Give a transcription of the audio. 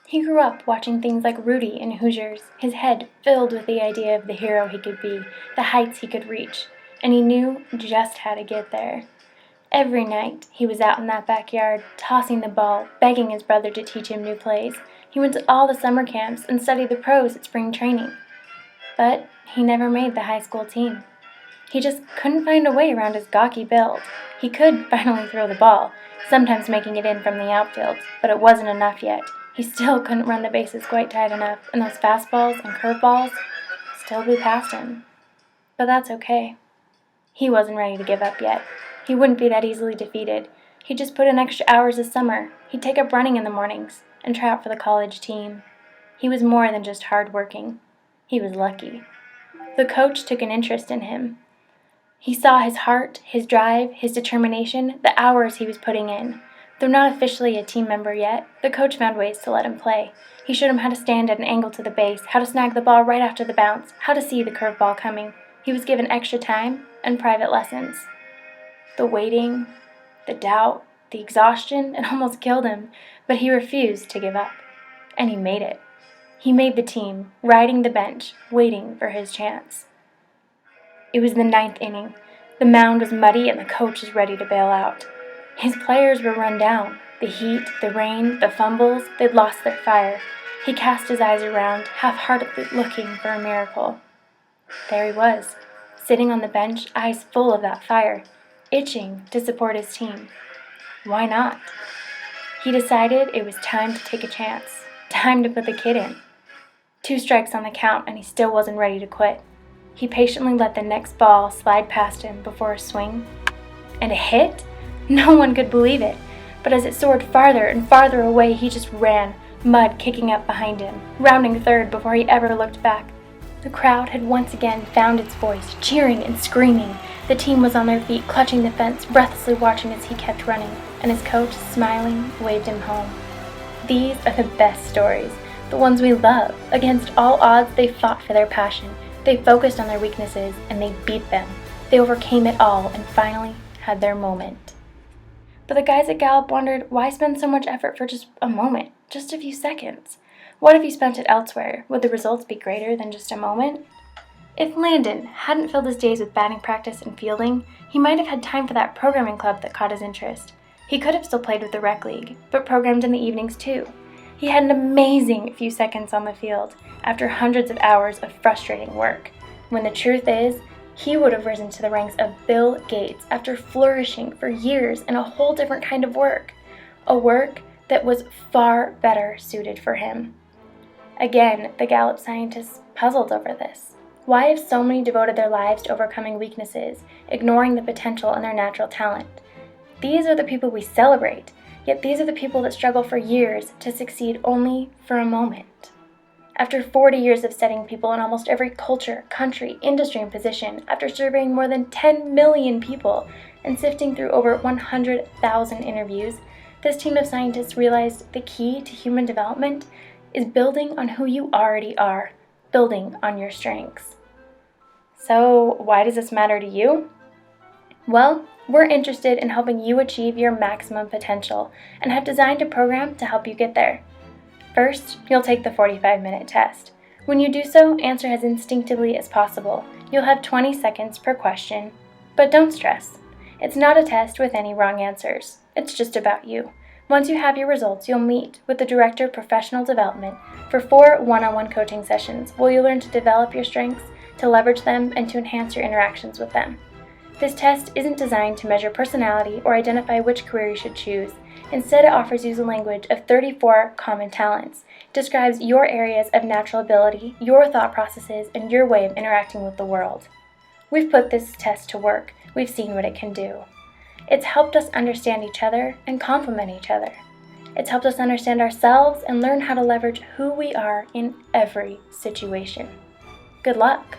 He grew up watching things like Rudy in Hoosiers, his head filled with the idea of the hero he could be, the heights he could reach, and he knew just how to get there. Every night he was out in that backyard, tossing the ball, begging his brother to teach him new plays. He went to all the summer camps and studied the pros at spring training. But he never made the high school team. He just couldn't find a way around his gawky build. He could finally throw the ball, sometimes making it in from the outfield, but it wasn't enough yet. He still couldn't run the bases quite tight enough, and those fastballs and curveballs still blew past him. But that's okay. He wasn't ready to give up yet. He wouldn't be that easily defeated. He'd just put in extra hours this summer. He'd take up running in the mornings and try out for the college team. He was more than just hard-working. He was lucky. The coach took an interest in him. He saw his heart, his drive, his determination, the hours he was putting in. Though not officially a team member yet, the coach found ways to let him play. He showed him how to stand at an angle to the base, how to snag the ball right after the bounce, how to see the curveball coming. He was given extra time and private lessons. The waiting, the doubt, the exhaustion, it almost killed him, but he refused to give up. And he made it. He made the team, riding the bench, waiting for his chance. It was the 9th inning. The mound was muddy and the coach was ready to bail out. His players were run down. The heat, the rain, the fumbles, they'd lost their fire. He cast his eyes around, half-heartedly looking for a miracle. There he was, sitting on the bench, eyes full of that fire, itching to support his team. Why not? He decided it was time to take a chance, time to put the kid in. 2 strikes on the count, and he still wasn't ready to quit. He patiently let the next ball slide past him before a swing. And a hit? No one could believe it. But as it soared farther and farther away, he just ran, mud kicking up behind him, rounding third before he ever looked back. The crowd had once again found its voice, cheering and screaming. The team was on their feet, clutching the fence, breathlessly watching as he kept running, and his coach, smiling, waved him home. These are the best stories, the ones we love. Against all odds, they fought for their passion. They focused on their weaknesses, and they beat them. They overcame it all and finally had their moment. But the guys at Gallup wondered, why spend so much effort for just a moment, just a few seconds? What if you spent it elsewhere? Would the results be greater than just a moment? If Landon hadn't filled his days with batting practice and fielding, he might have had time for that programming club that caught his interest. He could have still played with the rec league, but programmed in the evenings too. He had an amazing few seconds on the field after hundreds of hours of frustrating work, when the truth is, he would have risen to the ranks of Bill Gates after flourishing for years in a whole different kind of work, a work that was far better suited for him. Again, the Gallup scientists puzzled over this. Why have so many devoted their lives to overcoming weaknesses, ignoring the potential in their natural talent? These are the people we celebrate, yet these are the people that struggle for years to succeed only for a moment. After 40 years of studying people in almost every culture, country, industry, and position, after surveying more than 10 million people and sifting through over 100,000 interviews, this team of scientists realized the key to human development is building on who you already are, building on your strengths. So, why does this matter to you? Well, we're interested in helping you achieve your maximum potential and have designed a program to help you get there. First, you'll take the 45-minute test. When you do so, answer as instinctively as possible. You'll have 20 seconds per question, but don't stress. It's not a test with any wrong answers. It's just about you. Once you have your results, you'll meet with the Director of Professional Development for 4 one-on-one coaching sessions where you'll learn to develop your strengths, to leverage them, and to enhance your interactions with them. This test isn't designed to measure personality or identify which career you should choose. Instead, it offers you the language of 34 common talents. It describes your areas of natural ability, your thought processes, and your way of interacting with the world. We've put this test to work. We've seen what it can do. It's helped us understand each other and complement each other. It's helped us understand ourselves and learn how to leverage who we are in every situation. Good luck!